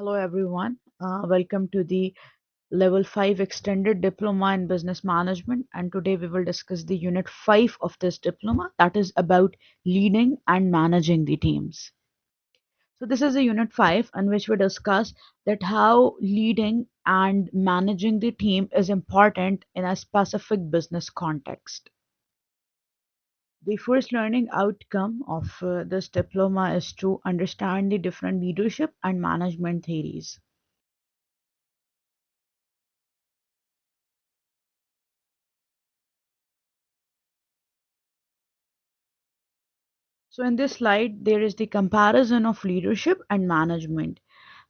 Hello everyone. Welcome to the Level 5 Extended Diploma in Business Management, and today we will discuss the Unit 5 of this diploma, that is about leading and managing the teams. So this is a Unit 5 in which we discuss that how leading and managing the team is important in a specific business context. The first learning outcome of this diploma is to understand the different leadership and management theories. So in this slide, there is the comparison of leadership and management.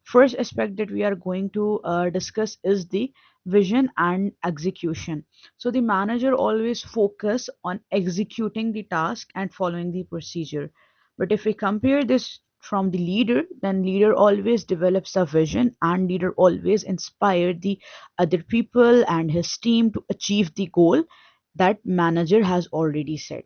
First aspect that we are going to discuss is the vision and execution. So the manager always focus on executing the task and following the procedure. But if we compare this from the leader, then leader always develops a vision and leader always inspire the other people and his team to achieve the goal that manager has already set.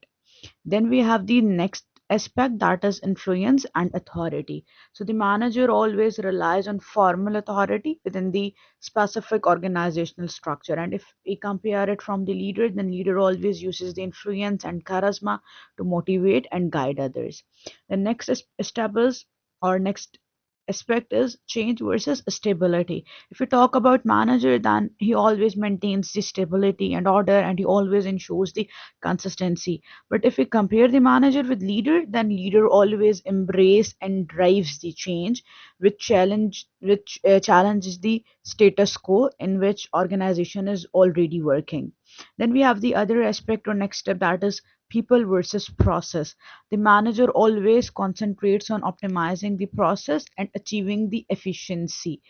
Then we have the next aspect, that is influence and authority. So the manager always relies on formal authority within the specific organizational structure. And if we compare it from the leader, then leader always uses the influence and charisma to motivate and guide others. The next establish or next aspect is change versus stability. If we talk about manager, then he always maintains the stability and order and he always ensures the consistency. But if we compare the manager with leader, then leader always embrace and drives the change, which challenges the status quo in which organization is already working. Then we have the other aspect or next step, that is people versus process. The manager always concentrates on optimizing the process and achieving the efficiency.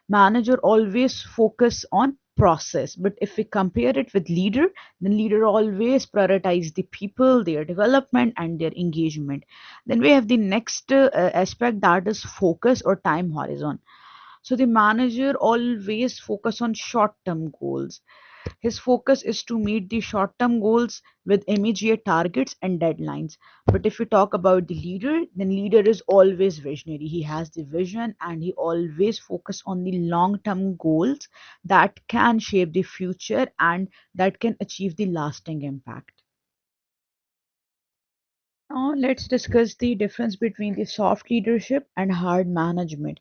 Manager always focus on process, but if we compare it with leader, then leader always prioritize the people, their development and their engagement. Then we have the next aspect, that is focus or time horizon. So the manager always focus on short term goals. His focus is to meet the short term goals with immediate targets and deadlines. But if we talk about the leader, then leader is always visionary. He has the vision and he always focus on the long term goals that can shape the future and that can achieve the lasting impact. Now let's discuss the difference between the soft leadership and hard management.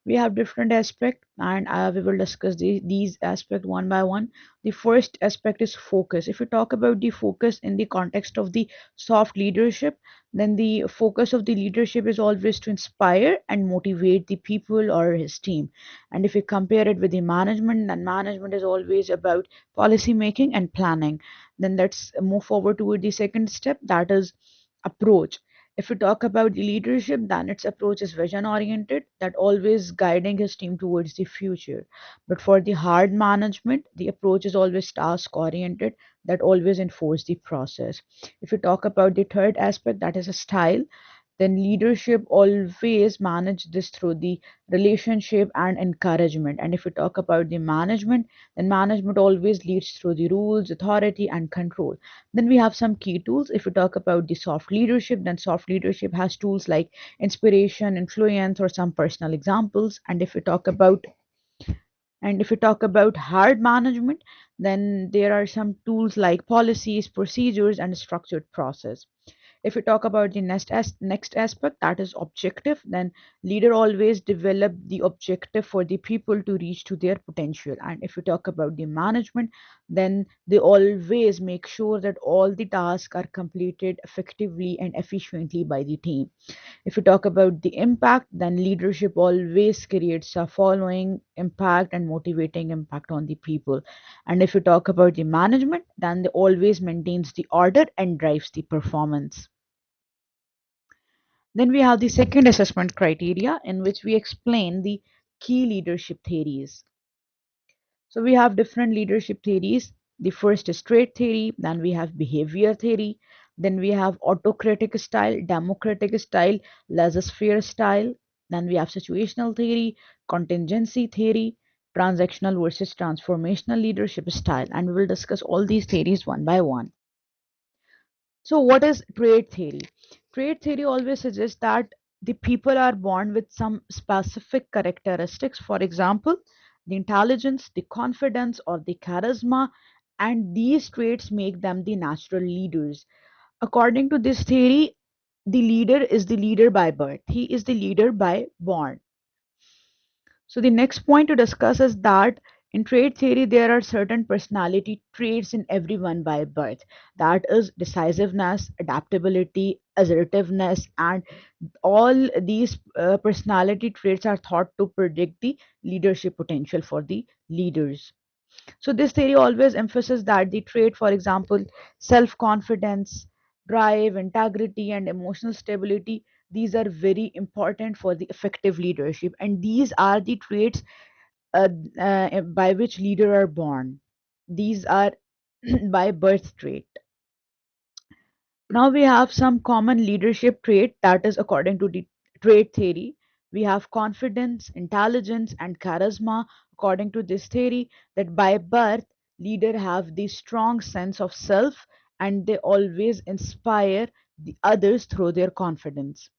We have different aspects and we will discuss these aspects one by one. The first aspect is focus. If we talk about the focus in the context of the soft leadership, then the focus of the leadership is always to inspire and motivate the people or his team. And if we compare it with the management, then management is always about policy making and planning. Then let's move forward toward the second step, that is approach. If we talk about the leadership, then its approach is vision oriented, that always guiding his team towards the future. But for the hard management, the approach is always task oriented, that always enforce the process. If we talk about the third aspect, that is a style, then leadership always manage this through the relationship and encouragement. And if we talk about the management, then management always leads through the rules, authority and control. Then we have some key tools. If we talk about the soft leadership, then soft leadership has tools like inspiration, influence or some personal examples. And if we talk about hard management, then there are some tools like policies, procedures and structured process. If we talk about the next aspect, that is objective, then leader always develop the objective for the people to reach to their potential. And if we talk about the management, then they always make sure that all the tasks are completed effectively and efficiently by the team. If we talk about the impact, then leadership always creates a following impact and motivating impact on the people. And if we talk about the management, then they always maintains the order and drives the performance. Then we have the second assessment criteria in which we explain the key leadership theories. So we have different leadership theories. The first is trait theory, then we have behavior theory, then we have autocratic style, democratic style, laissez-faire style, then we have situational theory, contingency theory, transactional versus transformational leadership style, and we will discuss all these theories one by one. So what is trait theory? Trait theory always suggests that the people are born with some specific characteristics, for example, the intelligence, the confidence, or the charisma, and these traits make them the natural leaders. According to this theory, the leader is the leader by birth, he is the leader by born. So the next point to discuss is that in trait theory, there are certain personality traits in everyone by birth. That is decisiveness, adaptability, assertiveness, and all these personality traits are thought to predict the leadership potential for the leaders. So this theory always emphasizes that the trait, for example, self-confidence, drive, integrity, and emotional stability, these are very important for the effective leadership, and these are the traits uh, by which leader are born. These are by birth trait. Now we have some common leadership trait that is according to the trait theory. We have confidence, intelligence, and charisma. According to this theory, that by birth, leader have the strong sense of self and they always inspire the others through their confidence.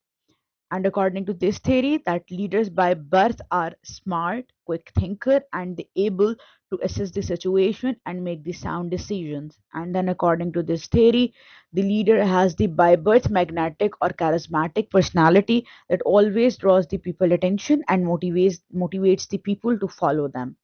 And according to this theory, that leaders by birth are smart, quick thinker, and they able to assess the situation and make the sound decisions. And then according to this theory, the leader has the by birth magnetic or charismatic personality that always draws the people attention and motivates the people to follow them.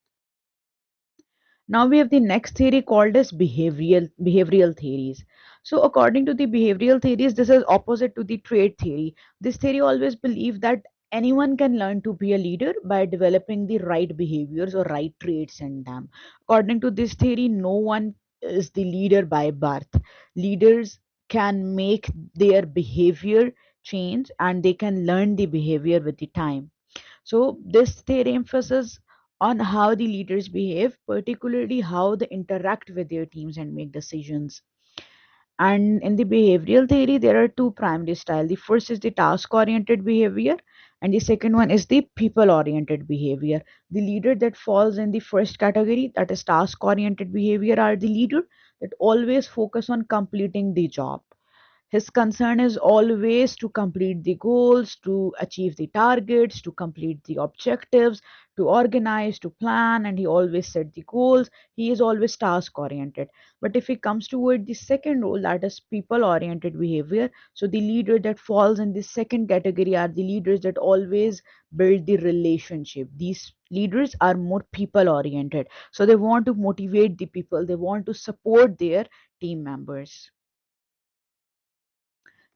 Now we have the next theory called as behavioral theories. So according to the behavioral theories, this is opposite to the trait theory. This theory always believes that anyone can learn to be a leader by developing the right behaviors or right traits in them. According to this theory, no one is the leader by birth. Leaders can make their behavior change and they can learn the behavior with the time. So this theory emphasizes on how the leaders behave, particularly how they interact with their teams and make decisions. And in the behavioral theory, there are two primary styles. The first is the task-oriented behavior, and the second one is the people-oriented behavior. The leader that falls in the first category, that is task-oriented behavior, are the leader that always focus on completing the job. His concern is always to complete the goals, to achieve the targets, to complete the objectives, to organize, to plan, and he always set the goals. He is always task oriented. But if it comes toward the second role, that is people oriented behavior, so the leader that falls in the second category are the leaders that always build the relationship. These leaders are more people oriented. So they want to motivate the people, they want to support their team members.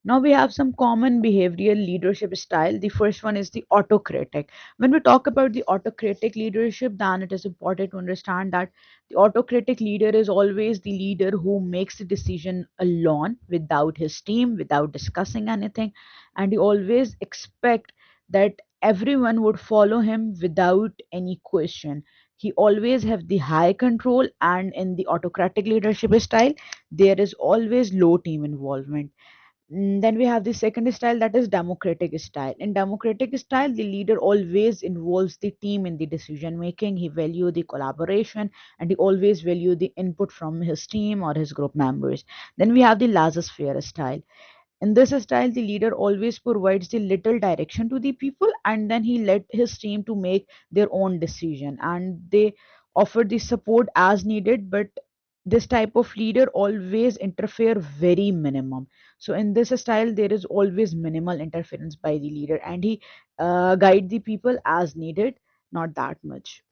Now we have some common behavioral leadership style. The first one is the autocratic. When we talk about the autocratic leadership, then it is important to understand that the autocratic leader is always the leader who makes the decision alone without his team, without discussing anything, and he always expect that everyone would follow him without any question. He always have the high control, and in the autocratic leadership style, there is always low team involvement. Then we have the second style, that is democratic style. In democratic style, the leader always involves the team in the decision making. He value the collaboration and he always value the input from his team or his group members. Then we have the laissez-faire style. In this style, the leader always provides the little direction to the people and then he let his team to make their own decision and they offer the support as needed, but this type of leader always interfere very minimum. So in this style, there is always minimal interference by the leader and he guide the people as needed, not that much.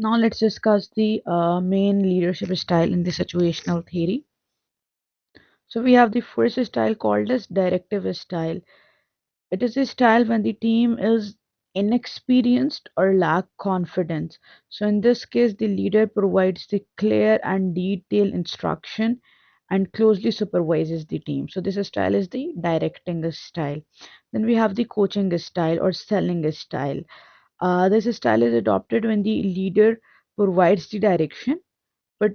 Now let's discuss the main leadership style in the situational theory. So we have the first style called as directive style. It is a style when the team is inexperienced or lack confidence. So in this case, the leader provides the clear and detailed instruction and closely supervises the team. So this style is the directing style. Then we have the coaching style or selling style. This style is adopted when the leader provides the direction, but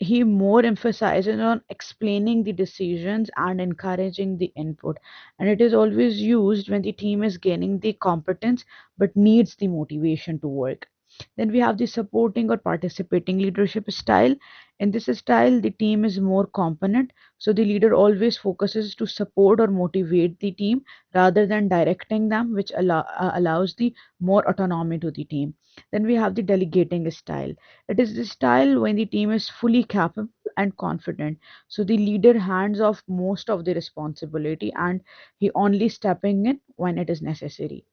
he more emphasizes on explaining the decisions and encouraging the input, and it is always used when the team is gaining the competence but needs the motivation to work. Then we have the supporting or participating leadership style. In this style, the team is more competent, so the leader always focuses to support or motivate the team rather than directing them, which allows the more autonomy to the team. Then we have the delegating style. It is the style when the team is fully capable and confident. So the leader hands off most of the responsibility and he only stepping in when it is necessary.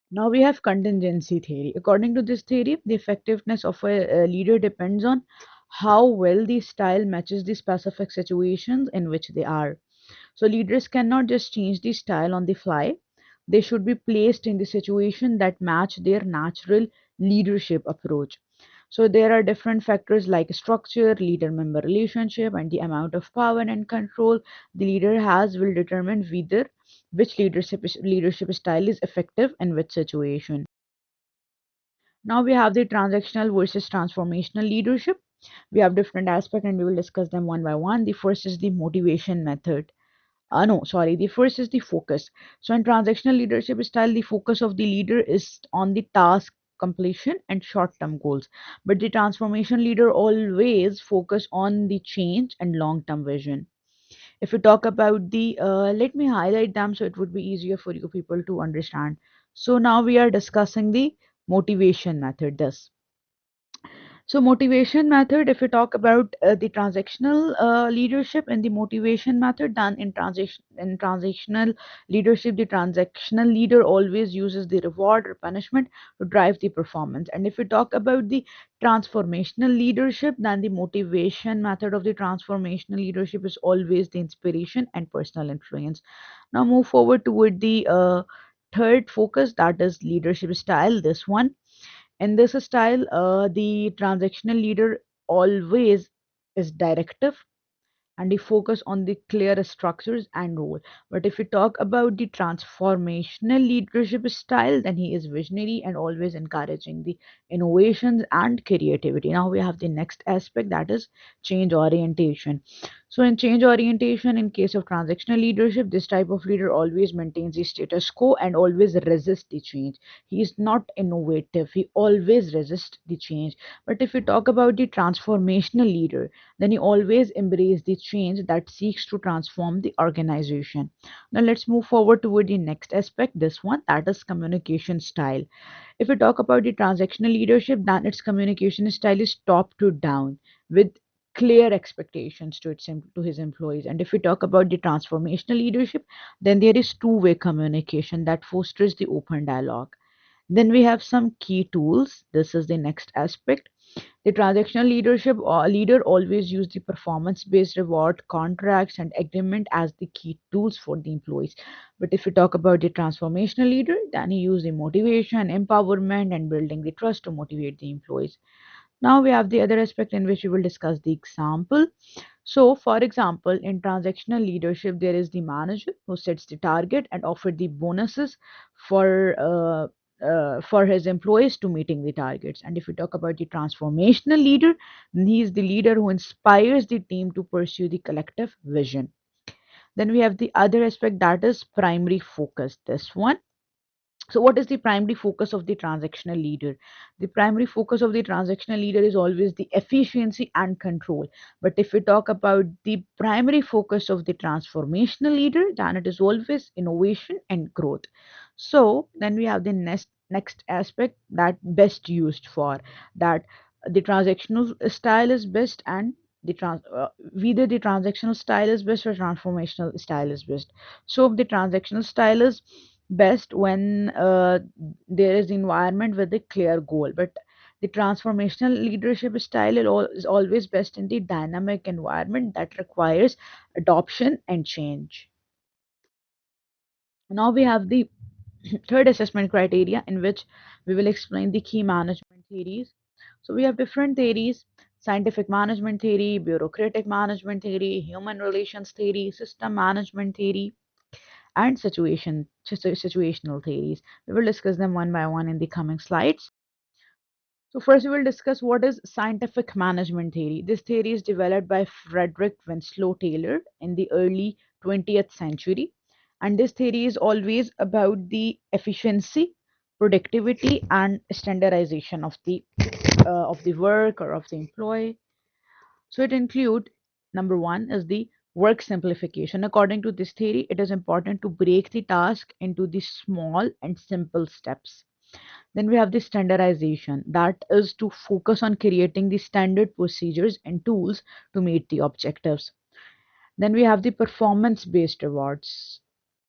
Now we have contingency theory. According to this theory, the effectiveness of a leader depends on how well the style matches the specific situations in which they are. So leaders cannot just change the style on the fly. They should be placed in the situation that match their natural leadership approach. So there are different factors like structure, leader-member relationship, and the amount of power and control the leader has will determine whether which leadership style is effective in which situation. Now we have the transactional versus transformational leadership. We have different aspects and we will discuss them one by one. The first is the motivation method. No, sorry. The first is the focus. So in transactional leadership style, the focus of the leader is on the task completion and short-term goals. But the transformation leader always focus on the change and long-term vision. If we talk about the, let me highlight them so it would be easier for you people to understand. So now we are discussing the motivation method. This. So motivation method, if we talk about the transactional leadership and the motivation method, then in transactional leadership, the transactional leader always uses the reward or punishment to drive the performance. And if we talk about the transformational leadership, then the motivation method of the transformational leadership is always the inspiration and personal influence. Now move forward toward the third focus, that is leadership style. This one in this style, the transactional leader always is directive and he focus on the clear structures and role. But if we talk about the transformational leadership style, then he is visionary and always encouraging the innovations and creativity. Now we have the next aspect, that is change orientation. So in change orientation, in case of transactional leadership, this type of leader always maintains the status quo and always resists the change. He is not innovative. He always resists the change. But if we talk about the transformational leader, then he always embraces the change that seeks to transform the organization. Now let's move forward toward the next aspect, this one, that is communication style. If we talk about the transactional leadership, then its communication style is top to down with clear expectations to to his employees. And if we talk about the transformational leadership, then there is two-way communication that fosters the open dialogue. Then we have some key tools. This is the next aspect. The transactional leadership leader always use the performance-based reward, contracts, and agreement as the key tools for the employees. But if we talk about the transformational leader, then he use the motivation, empowerment, and building the trust to motivate the employees. Now we have the other aspect in which we will discuss the example. So, for example, in transactional leadership, there is the manager who sets the target and offer the bonuses for for his employees to meeting the targets. And if we talk about the transformational leader, then he is the leader who inspires the team to pursue the collective vision. Then we have the other aspect, that is primary focus. This one, so what is the primary focus of the transactional leader? The primary focus of the transactional leader is always the efficiency and control. But if we talk about the primary focus of the transformational leader, then it is always innovation and growth. So then we have the next aspect, that best used for that the transactional style is best and whether the transactional style is best or transformational style is best. So the transactional style is best when there is environment with a clear goal. But the transformational leadership style is always best in the dynamic environment that requires adoption and change. Now we have the third assessment criteria in which we will explain the key management theories. So we have different theories: scientific management theory, bureaucratic management theory, human relations theory, system management theory, and situational theories. We will discuss them one by one in the coming slides. So first we will discuss what is scientific management theory. This theory is developed by Frederick Winslow Taylor in the early 20th century. And this theory is always about the efficiency, productivity, and standardization of the work or of the employee. So it include number one is the work simplification. According to this theory, it is important to break the task into the small and simple steps. Then we have the standardization, that is to focus on creating the standard procedures and tools to meet the objectives. Then we have the performance based rewards.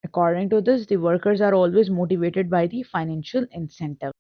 According to this, the workers are always motivated by the financial incentive.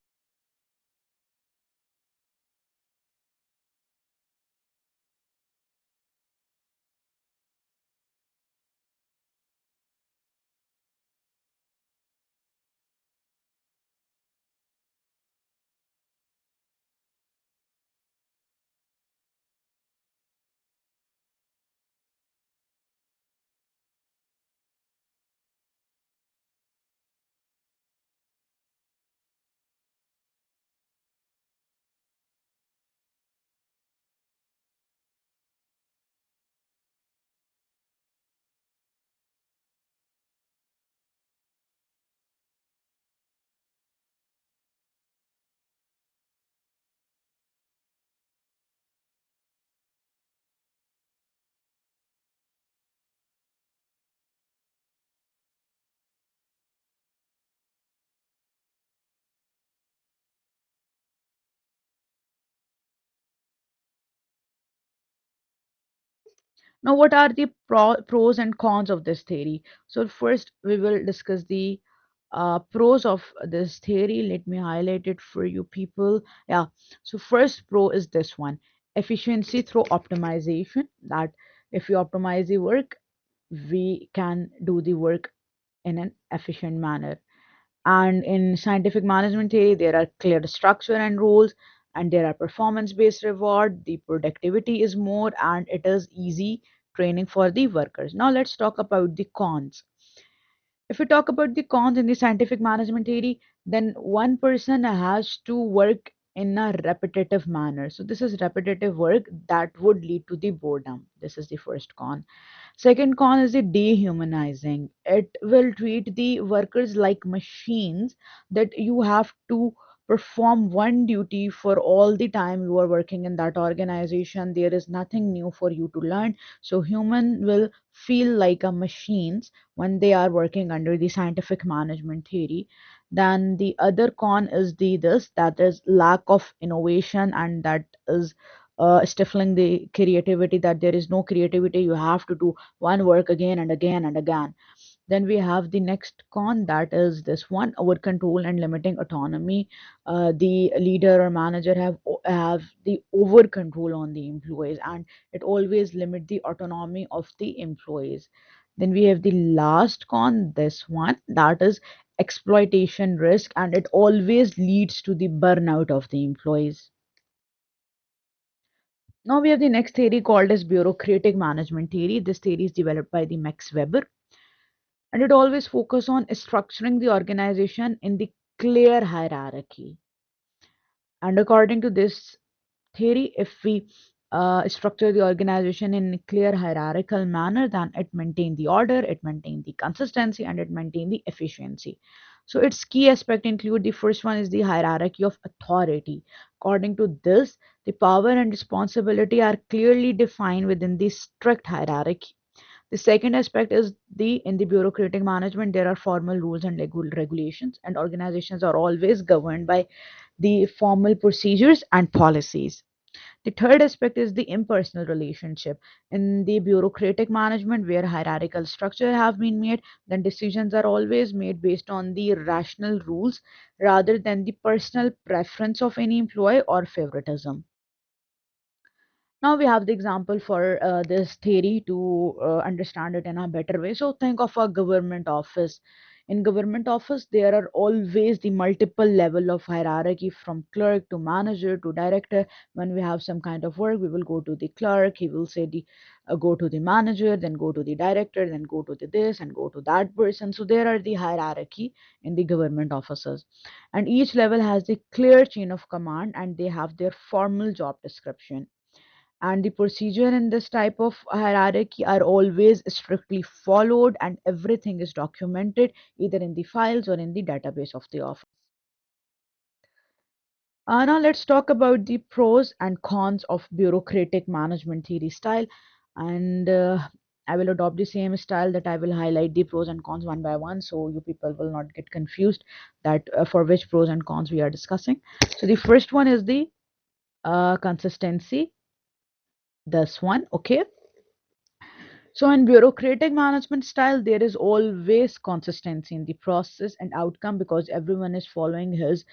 Now, what are the pros and cons of this theory? So, first, we will discuss the pros of this theory. Let me highlight it for you people. Yeah, so first pro is this one: efficiency through optimization. That if you optimize the work, we can do the work in an efficient manner. And in scientific management theory, there are clear structure and rules, and there are performance based reward. The productivity is more, and it is easy training for the workers. Now, let's talk about the cons. If we talk about the cons in the scientific management theory, then one person has to work in a repetitive manner. So, this is repetitive work that would lead to the boredom. This is the first con. Second con is the dehumanizing. It will treat the workers like machines that you have to perform one duty for all the time you are working in that organization. There is nothing new for you to learn. So human will feel like a machines when they are working under the scientific management theory. Then the other con is the this that is lack of innovation, and that is stifling the creativity, that there is no creativity, you have to do one work again and again and again. Then we have the next con, that is this one: over control and limiting autonomy. The leader or manager have the over control on the employees, and it always limit the autonomy of the employees. Then we have the last con, this one, that is exploitation risk, and it always leads to the burnout of the employees. Now we have the next theory called as bureaucratic management theory. This theory is developed by the Max Weber, and it always focuses on structuring the organization in the clear hierarchy. And according to this theory, if we structure the organization in a clear hierarchical manner, then it maintains the order, it maintains the consistency, and it maintains the efficiency. So its key aspect include: the first one is the hierarchy of authority. According to this, the power and responsibility are clearly defined within the strict hierarchy. The second aspect is the in the bureaucratic management, there are formal rules and regulations, and organizations are always governed by the formal procedures and policies. The third aspect is the impersonal relationship. In the bureaucratic management, where hierarchical structure have been made, then decisions are always made based on the rational rules rather than the personal preference of any employee or favoritism. Now we have the example for this theory to understand it in a better way. So think of a government office. In government office, there are always the multiple level of hierarchy from clerk to manager to director. When we have some kind of work, we will go to the clerk. He will say the go to the manager, then go to the director, then go to the this and go to that person. So there are the hierarchy in the government offices, and each level has the clear chain of command, and they have their formal job description, and the procedure in this type of hierarchy are always strictly followed, and everything is documented either in the files or in the database of the office. Now let's talk about the pros and cons of bureaucratic management theory style, and I will adopt the same style that I will highlight the pros and cons one by one, so you people will not get confused that for which pros and cons we are discussing. So the first one is the consistency. This one, okay. So, in bureaucratic management style, there is always consistency in the process and outcome because everyone is following his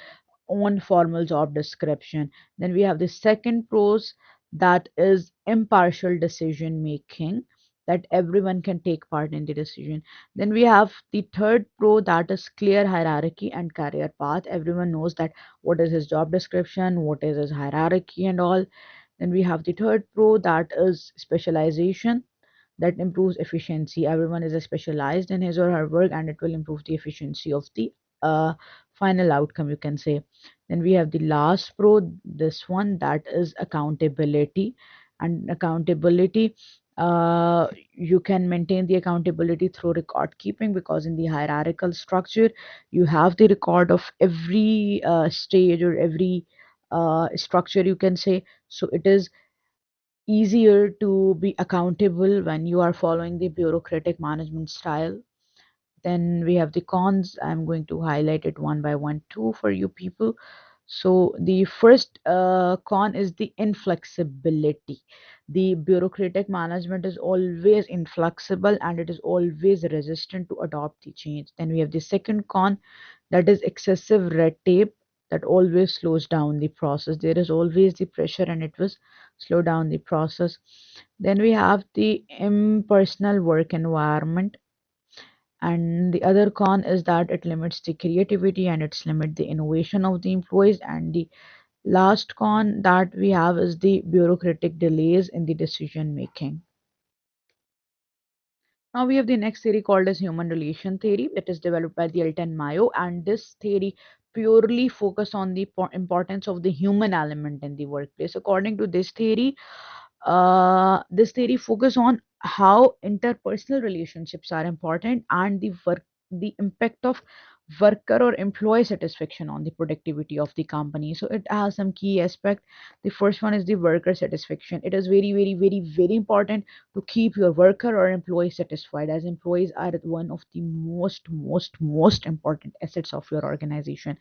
own formal job description. Then we have the second pros, that is impartial decision making, that everyone can take part in the decision. Then we have the third pro, that is clear hierarchy and career path. Everyone knows that what is his job description, what is his hierarchy, and all. Then we have the third pro, that is specialization, that improves efficiency. Everyone is specialized in his or her work, and it will improve the efficiency of the uh, final outcome, you can say. Then we have the last pro, this one, that is accountability. And accountability, you can maintain the accountability through record keeping, because in the hierarchical structure, you have the record of every stage or every structure, you can say. So it is easier to be accountable when you are following the bureaucratic management style. Then we have the cons. I'm going to highlight it one by one too for you people. So the first con is the inflexibility. The bureaucratic management is always inflexible and it is always resistant to adopt the change. Then we have the second con, that is excessive red tape, that always slows down the process. There is always the pressure and it will slow down the process. Then we have the impersonal work environment, and the other con is that it limits the creativity and it's limit the innovation of the employees. And the last con that we have is the bureaucratic delays in the decision making. Now we have the next theory called as human relation theory, that is developed by the Elton Mayo, and this theory purely focus on the importance of the human element in the workplace. According to this theory focus on how interpersonal relationships are important and the impact of worker or employee satisfaction on the productivity of the company. So it has some key aspect. The first one is the worker satisfaction. It is very important to keep your worker or employee satisfied, as employees are one of the most important assets of your organization.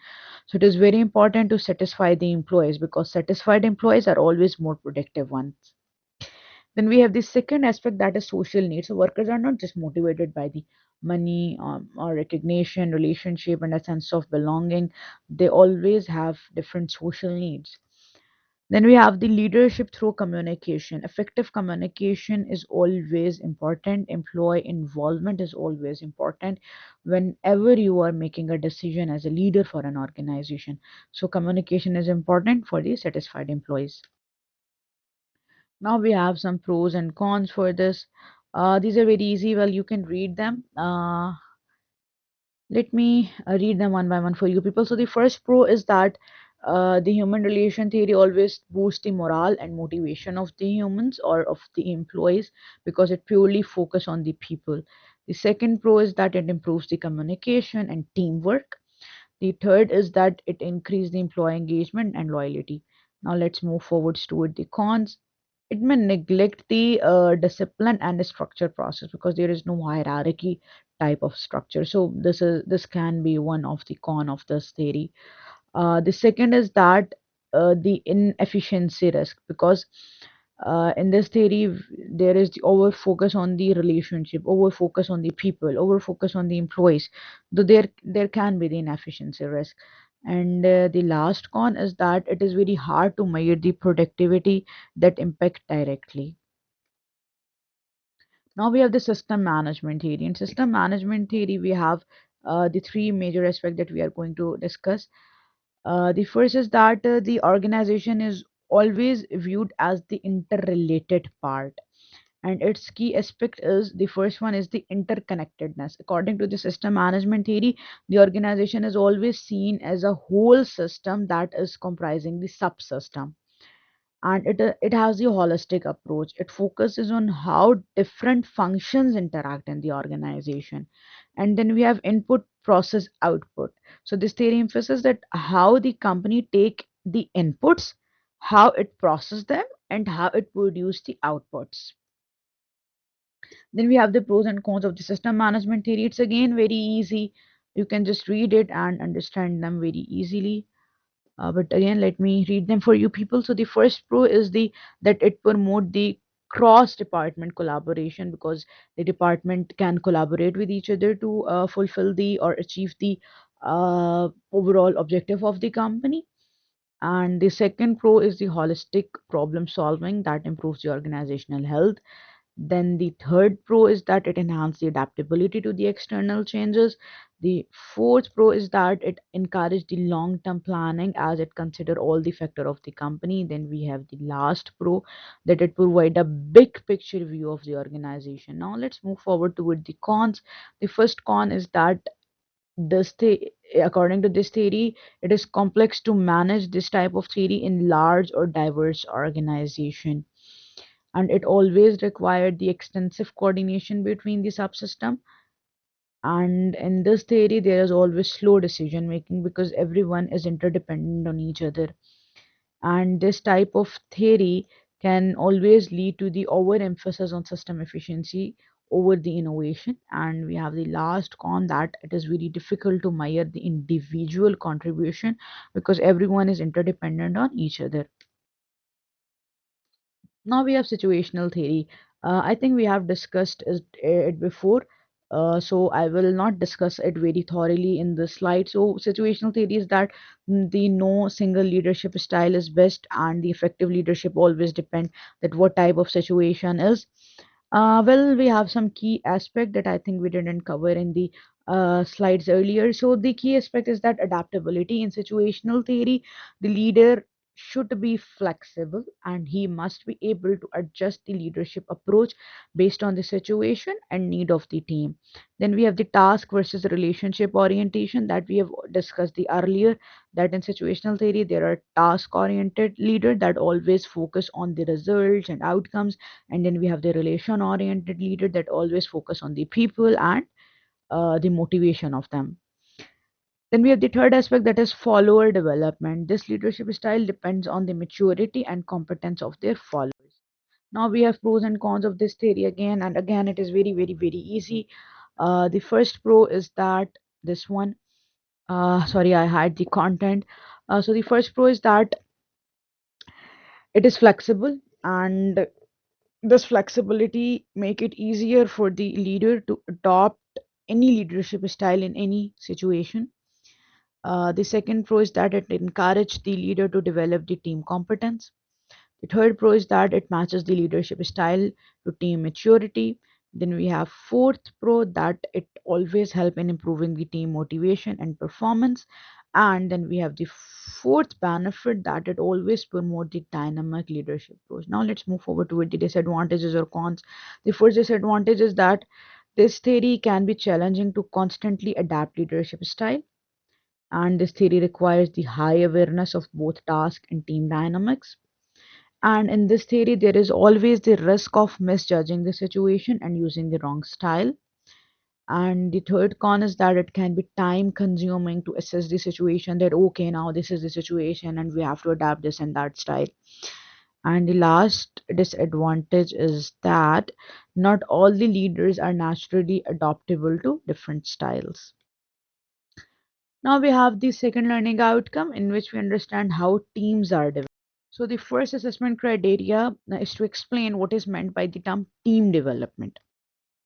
So it is very important to satisfy the employees, because satisfied employees are always more productive ones. Then we have the second aspect, that is social needs. So workers are not just motivated by the money, or recognition, relationship, and a sense of belonging. They always have different social needs. Then we have the leadership through communication. Effective communication is always important. Employee involvement is always important whenever you are making a decision as a leader for an organization. So communication is important for the satisfied employees. Now we have some pros and cons for this. These are very easy. Well, you can read them. Let me read them one by one for you people. So the first pro is that the human relation theory always boosts the morale and motivation of the humans or of the employees, because it purely focus on the people. The second pro is that it improves the communication and teamwork. The third is that it increases the employee engagement and loyalty. Now let's move forwards toward the cons. It may neglect the discipline and the structure process, because there is no hierarchy type of structure. So this can be one of the con of this theory. The second is that the inefficiency risk, because in this theory there is the over focus on the relationship, over focus on the people, over focus on the employees, though there can be the inefficiency risk. And the last con is that it is very hard to measure the productivity that impact directly. Now we have the system management theory. In system management theory, we have the three major aspects that we are going to discuss. The first is that the organization is always viewed as the interrelated part, and its key aspect is the first one is the interconnectedness. According to the system management theory, the organization is always seen as a whole system that is comprising the subsystem, and it has a holistic approach. It focuses on how different functions interact in the organization. And then we have input, process, output. So this theory emphasizes that how the company take the inputs, how it process them, and how it produce the outputs. Then we have the pros and cons of the system management theory. It's again very easy. You can just read it and understand them very easily. But again, let me read them for you people. So the first pro is the that it promote the cross department collaboration, because the department can collaborate with each other to fulfill the or achieve the overall objective of the company. And the second pro is the holistic problem solving that improves the organizational health. Then the third pro is that it enhances the adaptability to the external changes. The fourth pro is that it encourages the long-term planning as it consider all the factor of the company. Then we have the last pro, that it provide a big picture view of the organization. Now let's move forward toward the cons. The first con is that according to this theory, it is complex to manage this type of theory in large or diverse organization, and it always required the extensive coordination between the subsystem. And in this theory there is always slow decision making because everyone is interdependent on each other, and this type of theory can always lead to the overemphasis on system efficiency over the innovation. And we have the last con, that it is very difficult to measure the individual contribution because everyone is interdependent on each other. Now we have situational theory. I think we have discussed it before, so I will not discuss it very thoroughly in this slide. So situational theory is that the no single leadership style is best, and the effective leadership always depend that what type of situation is. Well, we have some key aspect that I think we didn't cover in the slides earlier. So the key aspect is that adaptability in situational theory, the leader should be flexible and he must be able to adjust the leadership approach based on the situation and need of the team. Then we have the task versus relationship orientation that we have discussed the earlier, that in situational theory there are task oriented leader that always focus on the results and outcomes, and then we have the relation oriented leader that always focus on the people and the motivation of them. Then we have the third aspect, that is follower development. This leadership style depends on the maturity and competence of their followers. Now we have pros and cons of this theory again, and again it is very easy. The first pro is that this one, sorry, I had the content. So the first pro is that it is flexible, and this flexibility make it easier for the leader to adopt any leadership style in any situation. The second pro is that it encourages the leader to develop the team competence. The third pro is that it matches the leadership style to team maturity. Then we have fourth pro, that it always help in improving the team motivation and performance. And then we have the fourth benefit, that it always promote the dynamic leadership approach. Now let's move forward to the disadvantages or cons. The first disadvantage is that this theory can be challenging to constantly adapt leadership style, and this theory requires the high awareness of both task and team dynamics. And in this theory, there is always the risk of misjudging the situation and using the wrong style. And the third con is that it can be time consuming to assess the situation, that okay, now this is the situation and we have to adapt this and that style. And the last disadvantage is that not all the leaders are naturally adaptable to different styles. Now we have the second learning outcome in which we understand how teams are developed. So the first assessment criteria is to explain what is meant by the term team development.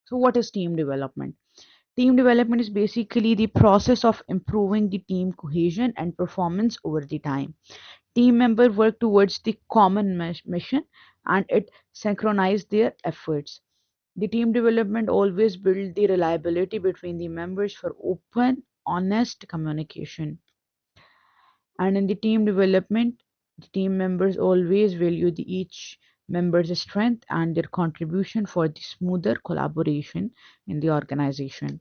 So what is team development? Team development is basically the process of improving the team cohesion and performance over the time. Team members work towards the common mission and it synchronize their efforts. The team development always build the reliability between the members for open, honest communication. And in the team development, the team members always value the each member's strength and their contribution for the smoother collaboration in the organization.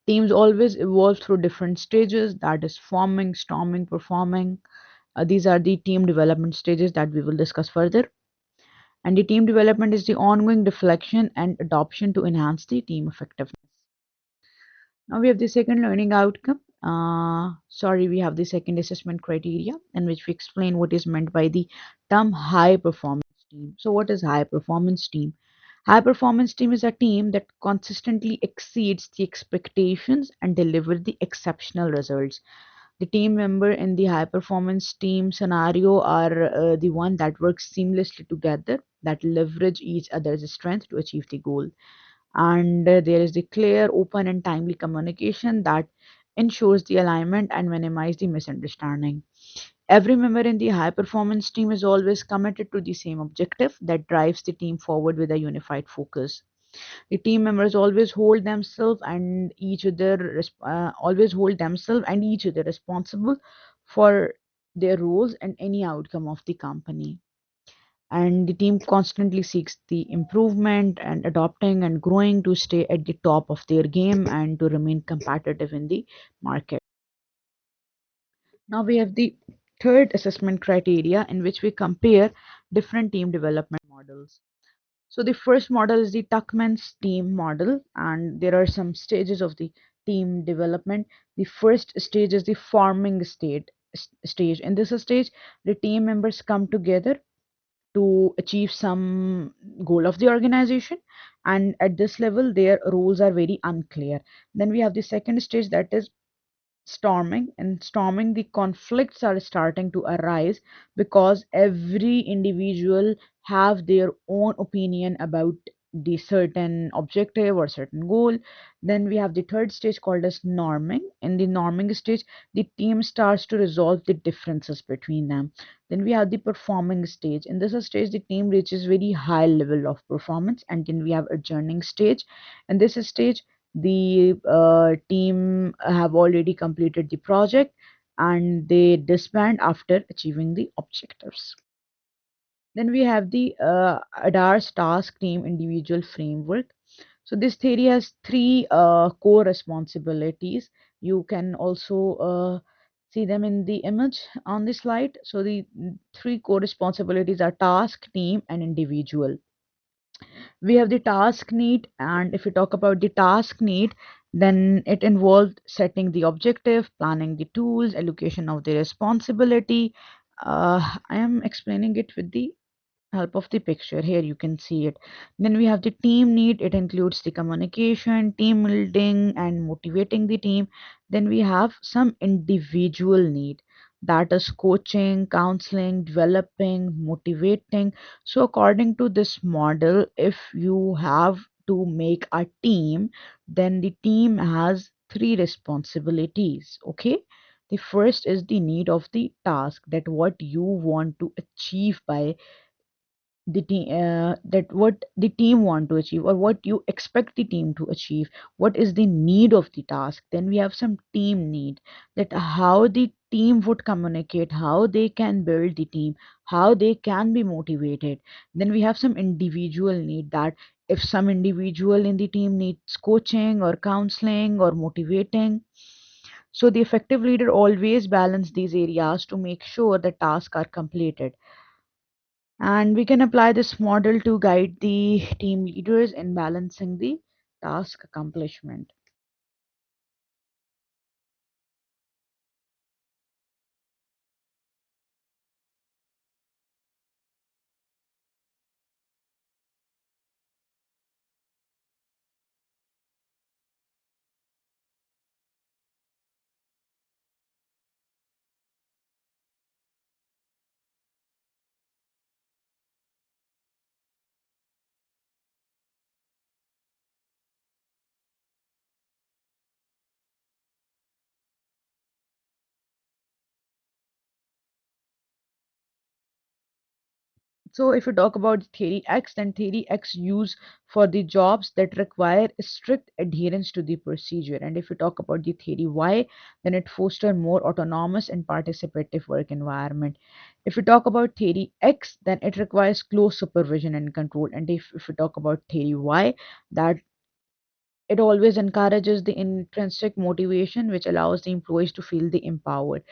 Teams always evolve through different stages, that is forming, storming, performing. These are the team development stages that we will discuss further. And the team development is the ongoing reflection and adoption to enhance the team effectiveness. Now we have the second learning outcome. We have the second assessment criteria in which we explain what is meant by the term high performance team. So, what is high performance team? High performance team is a team that consistently exceeds the expectations and deliver the exceptional results. The team member in the high performance team scenario are the one that works seamlessly together, that leverage each other's strength to achieve the goal. And there is the clear, open, and timely communication that ensures the alignment and minimize the misunderstanding. Every member in the high performance team is always committed to the same objective that drives the team forward with a unified focus. The team members always hold themselves and each other responsible for their roles and any outcome of the company. And the team constantly seeks the improvement and adopting and growing to stay at the top of their game and to remain competitive in the market. Now we have the third assessment criteria in which we compare different team development models. So the first model is the Tuckman's team model, and there are some stages of the team development. The first stage is the forming stage. In this stage, the team members come together to achieve some goal of the organization, and at this level their roles are very unclear. Then we have the second stage, that is storming. And storming, the conflicts are starting to arise because every individual have their own opinion about the certain objective or certain goal. Then we have the third stage called as norming. In the norming stage, the team starts to resolve the differences between them. Then we have the performing stage. In this stage, the team reaches very high level of performance. And then we have adjourning stage. In this stage, the team have already completed the project and they disband after achieving the objectives. Then we have the ADAR's task team individual framework. So this theory has three core responsibilities. You can also see them in the image on the slide. So the three core responsibilities are task, team, and individual. We have the task need, and if we talk about the task need, then it involved setting the objective, planning the tools, allocation of the responsibility. I am explaining it with the help of the picture. Here you can see it. Then we have the team need. It includes the communication, team building, and motivating the team. Then we have some individual need, that is coaching, counseling, developing, motivating. So according to this model, if you have to make a team, then the team has three responsibilities. Okay, the first is the need of the task, that what you want to achieve by the team, that what the team want to achieve or what you expect the team to achieve, what is the need of the task. Then we have some team need, that how the team would communicate, how they can build the team, how they can be motivated. Then we have some individual need, that if some individual in the team needs coaching or counseling or motivating. So the effective leader always balance these areas to make sure the tasks are completed. And we can apply this model to guide the team leaders in balancing the task accomplishment. So if you talk about theory X, then theory X use for the jobs that require strict adherence to the procedure. And if you talk about the theory Y, then it foster more autonomous and participative work environment. If you talk about theory X, then it requires close supervision and control. And if you talk about theory Y, that it always encourages the intrinsic motivation, which allows the employees to feel the empowered.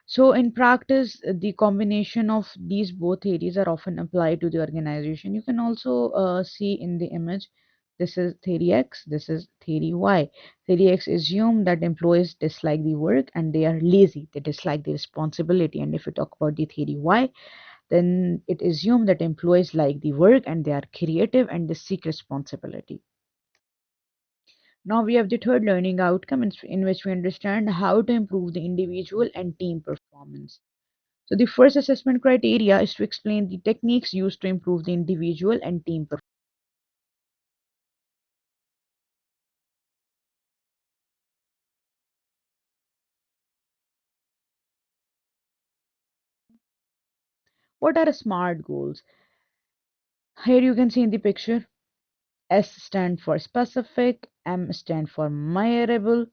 So, in practice, the combination of these both theories are often applied to the organization. You can also see in the image, this is theory X, this is theory Y. Theory X assume that employees dislike the work and they are lazy, they dislike the responsibility. And if you talk about the theory Y, then it assume that employees like the work and they are creative and they seek responsibility. Now we have the third learning outcome in which we understand how to improve the individual and team performance. So the first assessment criteria is to explain the techniques used to improve the individual and team performance. What are SMART goals? Here you can see in the picture, S stand for specific, M stand for measurable,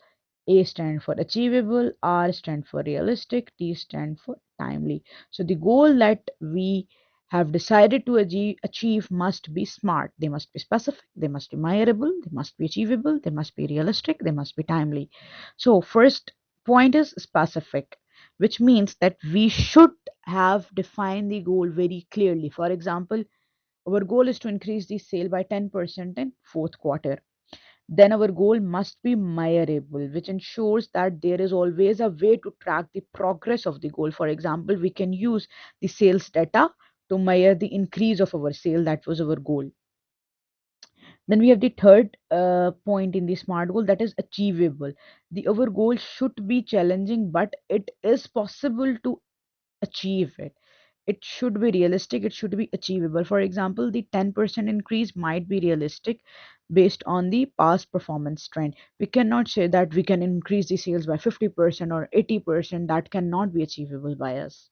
A stand for achievable, R stand for realistic, T stand for timely. So the goal that we have decided to achieve must be SMART. They must be specific, they must be measurable, they must be achievable, they must be realistic, they must be timely. So first point is specific, which means that we should have defined the goal very clearly. For example, our goal is to increase the sale by 10% in fourth quarter. Then our goal must be measurable, which ensures that there is always a way to track the progress of the goal. For example, we can use the sales data to measure the increase of our sale. That was our goal. Then we have the third point in the SMART goal, that is achievable. The our goal should be challenging, but it is possible to achieve it. It should be realistic, it should be achievable. For example, the 10% increase might be realistic based on the past performance trend. We cannot say that we can increase the sales by 50% or 80%. That cannot be achievable by us.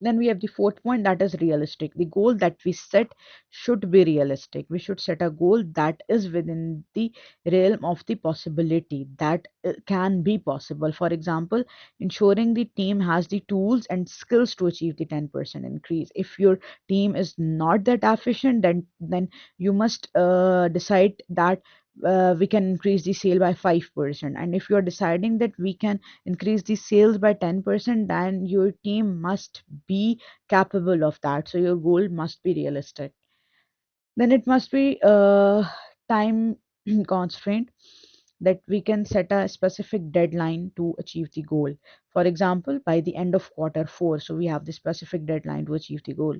Then we have the fourth point, that is realistic. The goal that we set should be realistic. We should set a goal that is within the realm of the possibility, that can be possible. For example, ensuring the team has the tools and skills to achieve the 10% increase. If your team is not that efficient, then you must decide that we can increase the sale by 5%. And if you are deciding that we can increase the sales by 10%, then your team must be capable of that. So your goal must be realistic. Then it must be time constraint, that we can set a specific deadline to achieve the goal. For example, by the end of quarter 4, so we have the specific deadline to achieve the goal.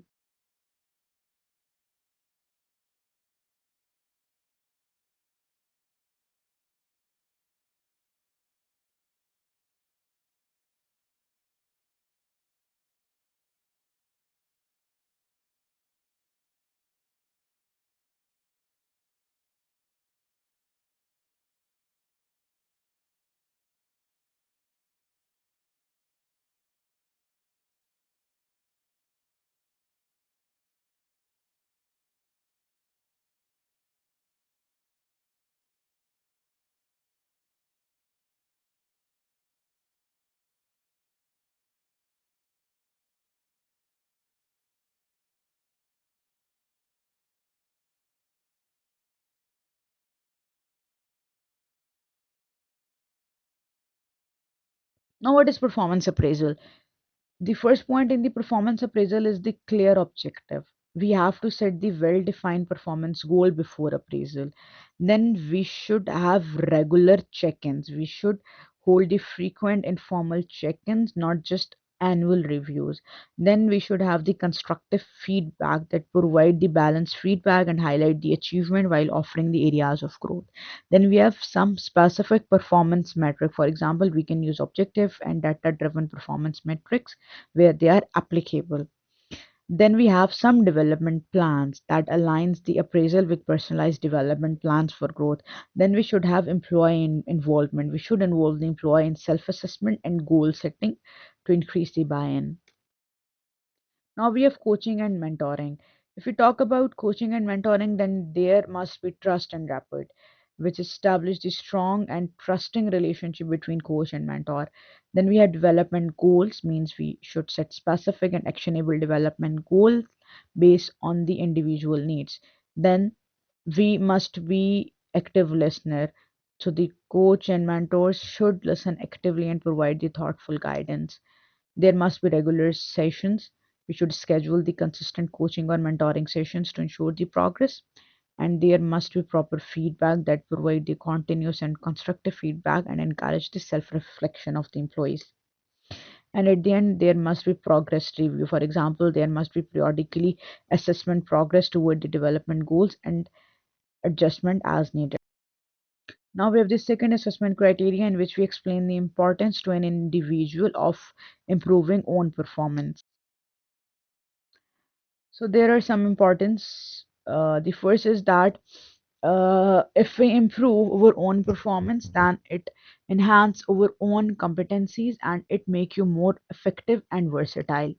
Now, what is performance appraisal? The first point in the performance appraisal is the clear objective. We have to set the well defined performance goal before appraisal. Then we should have regular check ins. We should hold the frequent informal check ins, not just annual reviews. Then we should have the constructive feedback that provide the balanced feedback and highlight the achievement while offering the areas of growth. Then we have some specific performance metric. For example, we can use objective and data driven performance metrics where they are applicable. Then we have some development plans that aligns the appraisal with personalized development plans for growth. Then we should have employee involvement. We should involve the employee in self-assessment and goal setting to increase the buy-in. Now we have coaching and mentoring. If we talk about coaching and mentoring, then there must be trust and rapport, which establish the strong and trusting relationship between coach and mentor. Then we have development goals, means we should set specific and actionable development goals based on the individual needs. Then we must be active listener. So the coach and mentors should listen actively and provide the thoughtful guidance. There must be regular sessions. We should schedule the consistent coaching or mentoring sessions to ensure the progress. And there must be proper feedback that provide the continuous and constructive feedback and encourage the self-reflection of the employees. And at the end, there must be progress review. For example, there must be periodically assessment progress toward the development goals and adjustment as needed. Now we have the second assessment criteria in which we explain the importance to an individual of improving own performance. So there are some importance. The first is that if we improve our own performance, then it enhance our own competencies and it make you more effective and versatile.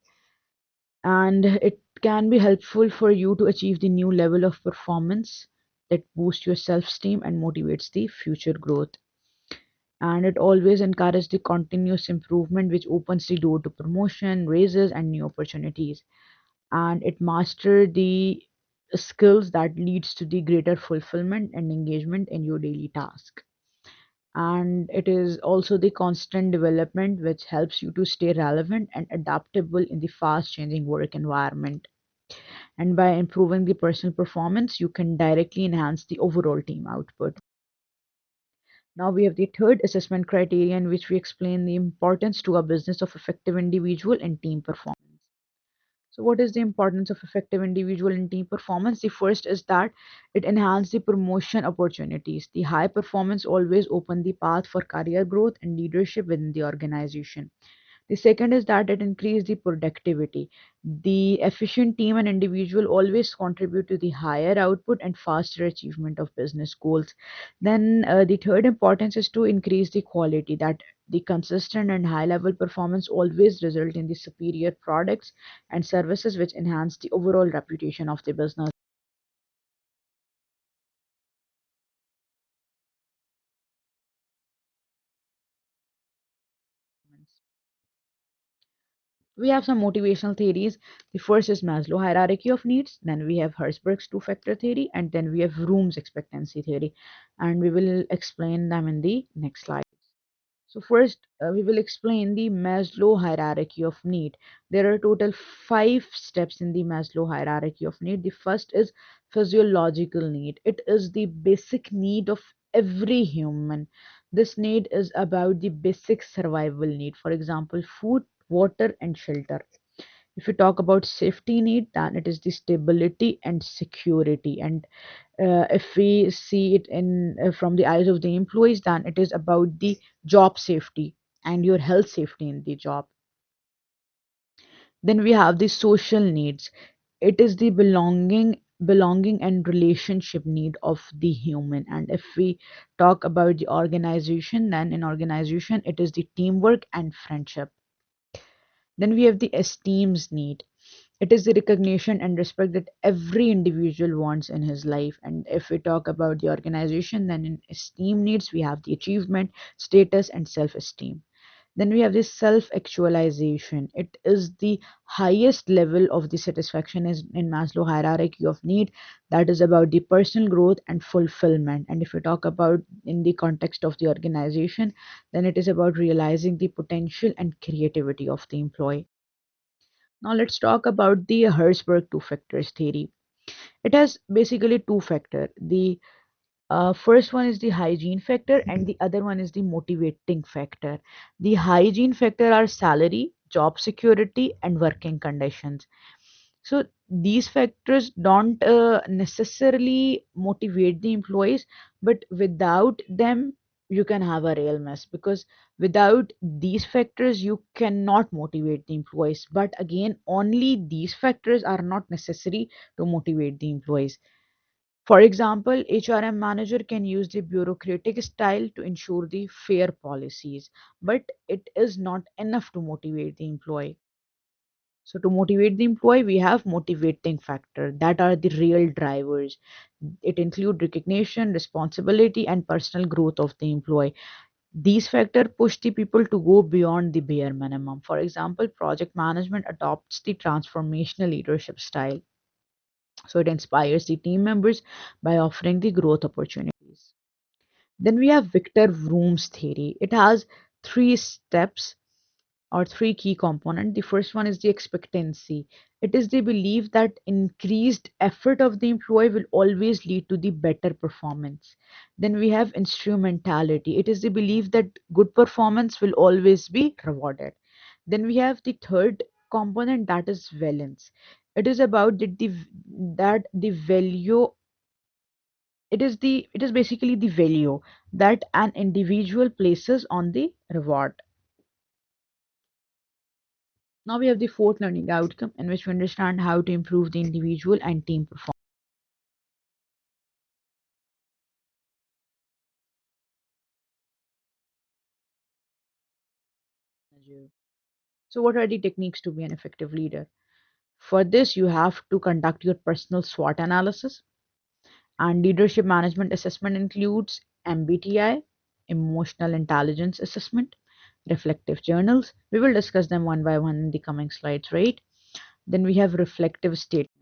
And it can be helpful for you to achieve the new level of performance that boosts your self-esteem and motivates the future growth. And it always encourages the continuous improvement, which opens the door to promotion, raises, and new opportunities. And it master the skills that leads to the greater fulfillment and engagement in your daily task. And it is also the constant development which helps you to stay relevant and adaptable in the fast changing work environment. And by improving the personal performance, you can directly enhance the overall team output. Now we have the third assessment criterion, in which we explain the importance to a business of effective individual and team performance. So, what is the importance of effective individual and team performance? The first is that it enhances the promotion opportunities. The high performance always open the path for career growth and leadership within the organization. The second is that it increases the productivity. The efficient team and individual always contribute to the higher output and faster achievement of business goals. Then the third importance is to increase the quality, that the consistent and high level performance always result in the superior products and services which enhance the overall reputation of the business. We have some motivational theories. The first is Maslow hierarchy of needs, then we have Herzberg's two factor theory, and then we have Room's expectancy theory. And we will explain them in the next slide. So first, we will explain the Maslow hierarchy of need. There are total 5 steps in the Maslow hierarchy of need. The first is physiological need. It is the basic need of every human. This need is about the basic survival need. For example, food, water, and shelter. If you talk about safety need, then it is the stability and security. And if we see it in from the eyes of the employees, then it is about the job safety and your health safety in the job. Then we have the social needs. It is the belonging and relationship need of the human. And if we talk about the organization, then in organization it is the teamwork and friendship. Then we have the esteems need. It is the recognition and respect that every individual wants in his life. And if we talk about the organization, then in esteem needs, we have the achievement, status, and self esteem. Then we have this self actualization. It is the highest level of the satisfaction is in Maslow hierarchy of need, that is about the personal growth and fulfillment. And if we talk about in the context of the organization, then it is about realizing the potential and creativity of the employee. Now let's talk about the Herzberg two factors theory. It has basically two factor. The first one is the hygiene factor and the other one is the motivating factor. The hygiene factor are salary, job security, and working conditions. So these factors don't necessarily motivate the employees, but without them, you can have a real mess, because without these factors, you cannot motivate the employees. But again, only these factors are not necessary to motivate the employees. For example, HRM manager can use the bureaucratic style to ensure the fair policies, but it is not enough to motivate the employee. So to motivate the employee, we have motivating factor that are the real drivers. It include recognition, responsibility, and personal growth of the employee. These factors push the people to go beyond the bare minimum. For example, project management adopts the transformational leadership style. So it inspires the team members by offering the growth opportunities. Then we have Victor Vroom's theory. It has three steps or three key components. The first one is the expectancy. It is the belief that increased effort of the employee will always lead to the better performance. Then we have instrumentality. It is the belief that good performance will always be rewarded. Then we have the third component, that is valence. It is about that the value it is basically the value that an individual places on the reward. Now we have the fourth learning outcome in which we understand how to improve the individual and team performance. So what are the techniques to be an effective leader? For this, you have to conduct your personal SWOT analysis, and leadership management assessment includes MBTI, emotional intelligence assessment, reflective journals. We will discuss them one by one in the coming slides, right? Then we have reflective statements.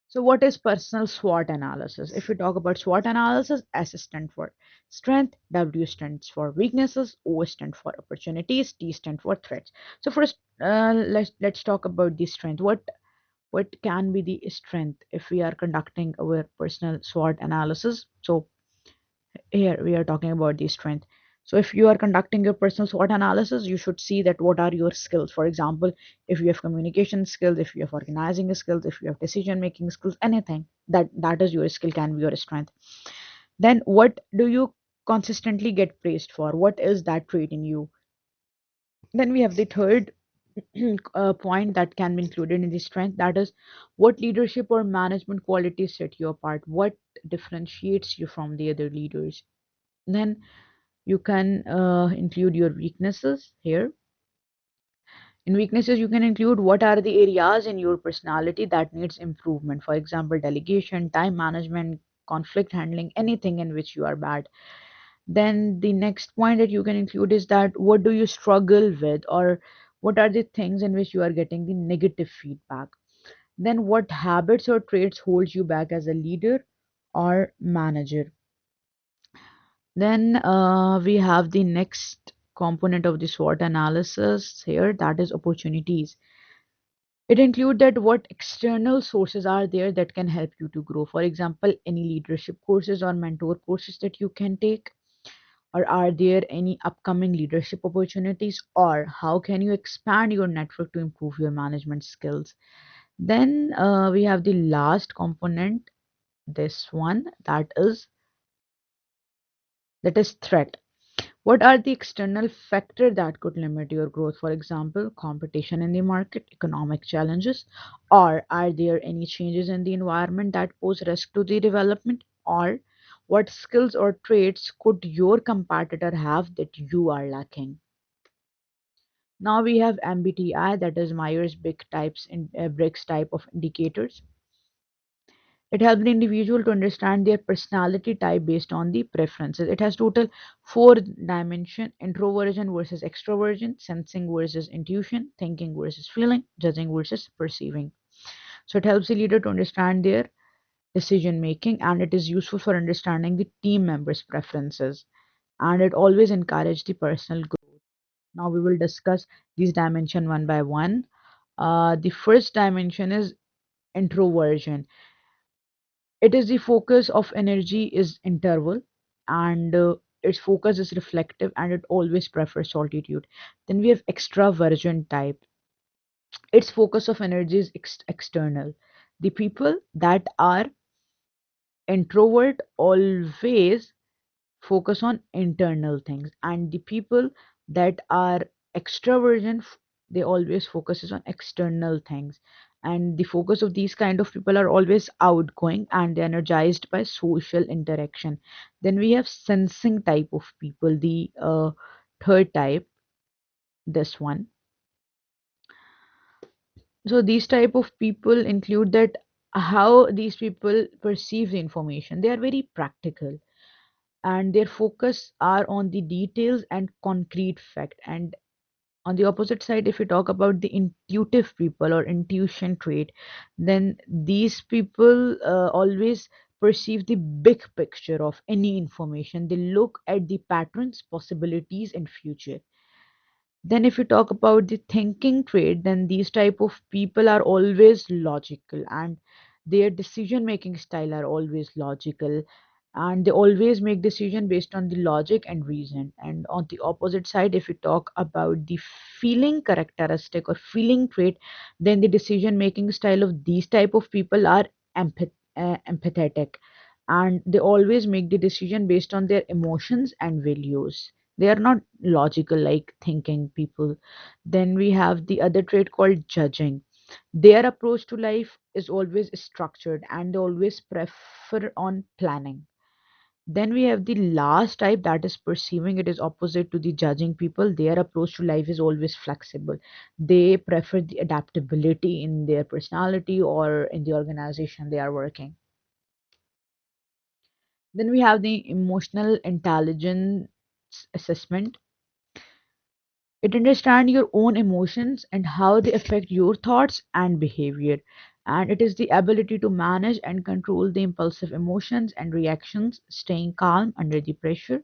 So, what is personal SWOT analysis? If we talk about SWOT analysis, S stands for strength, W stands for weaknesses, O stands for opportunities, T stands for threats. So, first, let's talk about the strength. What can be the strength if we are conducting our personal SWOT analysis? So, here we are talking about the strength. So if you are conducting your personal SWOT analysis, you should see that what are your skills. For example, if you have communication skills, if you have organizing skills, if you have decision making skills, anything that is your skill can be your strength. Then what do you consistently get praised for? What is that trait in you? Then we have the third point that can be included in the strength, that is what leadership or management qualities set you apart, what differentiates you from the other leaders. Then you can include your weaknesses here. In weaknesses, you can include what are the areas in your personality that needs improvement. For example, delegation, time management, conflict handling, anything in which you are bad. Then the next point that you can include is that what do you struggle with, or what are the things in which you are getting the negative feedback. Then what habits or traits hold you back as a leader or manager. Then we have the next component of the SWOT analysis here, that is opportunities. It includes that what external sources are there that can help you to grow. For example, any leadership courses or mentor courses that you can take, or are there any upcoming leadership opportunities, or how can you expand your network to improve your management skills. Then we have the last component, this one, that is threat. What are the external factors that could limit your growth? For example, competition in the market, economic challenges, or are there any changes in the environment that pose risk to the development? Or what skills or traits could your competitor have that you are lacking? Now we have MBTI, that is Briggs type of indicators. It helps the individual to understand their personality type based on the preferences. It has total four dimension: introversion versus extroversion, sensing versus intuition, thinking versus feeling, judging versus perceiving. So it helps the leader to understand their decision making, and it is useful for understanding the team members' preferences. And it always encourages the personal growth. Now we will discuss these dimension one by one. The first dimension is introversion. It is the focus of energy is interval, and its focus is reflective, and it always prefers solitude. Then we have extraversion type. Its focus of energy is external. The people that are introvert always focus on internal things, and the people that are extroversion, they always focuses on external things. And the focus of these kind of people are always outgoing and energized by social interaction. Then we have sensing type of people, the third type, this one. So these type of people include that how these people perceive the information. They are very practical and their focus are on the details and concrete fact. And on the opposite side, if we talk about the intuitive people or intuition trait, then these people always perceive the big picture of any information. They look at the patterns, possibilities, and future. Then if you talk about the thinking trait, then these type of people are always logical and their decision making style are always logical, and they always make decision based on the logic and reason. And on the opposite side, if you talk about the feeling characteristic or feeling trait, then the decision making style of these type of people are empathetic, and they always make the decision based on their emotions and values. They are not logical like thinking people. Then we have the other trait called judging. Their approach to life is always structured and they always prefer on planning. Then we have the last type, that is perceiving. It is opposite to the judging people. Their approach to life is always flexible. They prefer the adaptability in their personality or in the organization they are working. Then we have the emotional intelligence assessment. It understands your own emotions and how they affect your thoughts and behavior. And it is the ability to manage and control the impulsive emotions and reactions, staying calm under the pressure.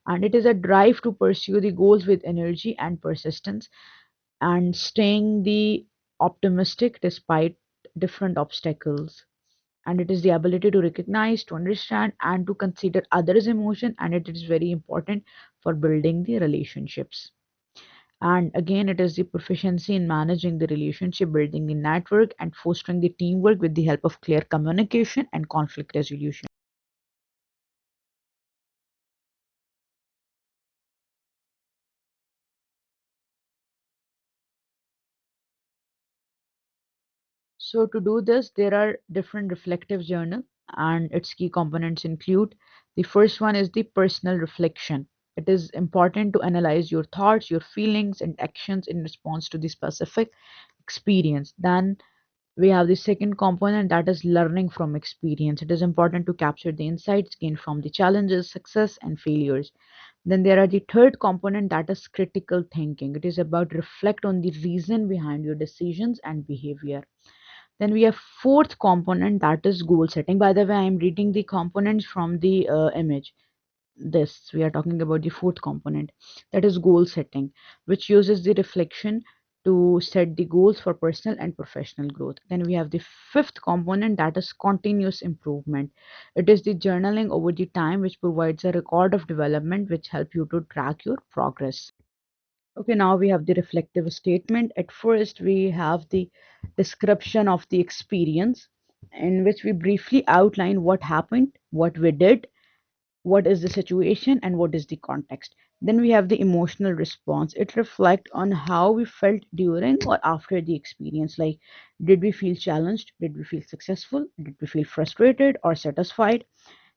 And it is a drive to pursue the goals with energy and persistence, and staying the optimistic despite different obstacles. And it is the ability to recognize, to understand, and to consider others' emotion. And it is very important for building the relationships. And again, it is the proficiency in managing the relationship, building the network, and fostering the teamwork with the help of clear communication and conflict resolution. So to do this, there are different reflective journal, and its key components include: the first one is the personal reflection. It is important to analyze your thoughts, your feelings, and actions in response to the specific experience. Then we have the second component, that is learning from experience. It is important to capture the insights gained from the challenges, success, and failures. Then there are the third component, that is critical thinking. It is about reflect on the reason behind your decisions and behavior. Then we have fourth component, that is goal setting. By the way, I am reading the components from the image. This we are talking about the fourth component, that is goal setting, which uses the reflection to set the goals for personal and professional growth. Then we have the fifth component, that is continuous improvement. It is the journaling over the time, which provides a record of development which help you to track your progress. Okay, now we have the reflective statement. At first, we have the description of the experience, in which we briefly outline what happened, what we did, what is the situation, and what is the context. Then we have the emotional response. It reflects on how we felt during or after the experience. Like, did we feel challenged? Did we feel successful? Did we feel frustrated or satisfied?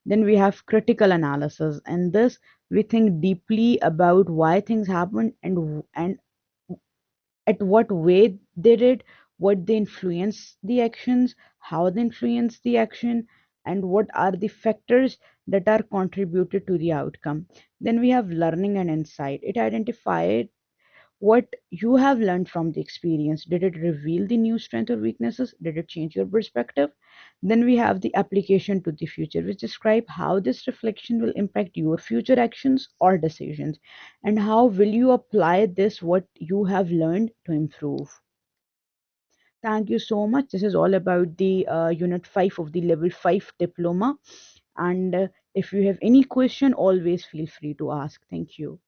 Then we have critical analysis. And this, we think deeply about why things happened, and at what way they did, what they influence the actions, how they influence the action, and what are the factors that are contributed to the outcome. Then we have learning and insight. It identified what you have learned from the experience. Did it reveal the new strengths or weaknesses? Did it change your perspective? Then we have the application to the future, which describe how this reflection will impact your future actions or decisions, and how will you apply this what you have learned to improve. Thank you so much. This is all about the unit 5 of the level 5 diploma. And if you have any question, always feel free to ask. Thank you.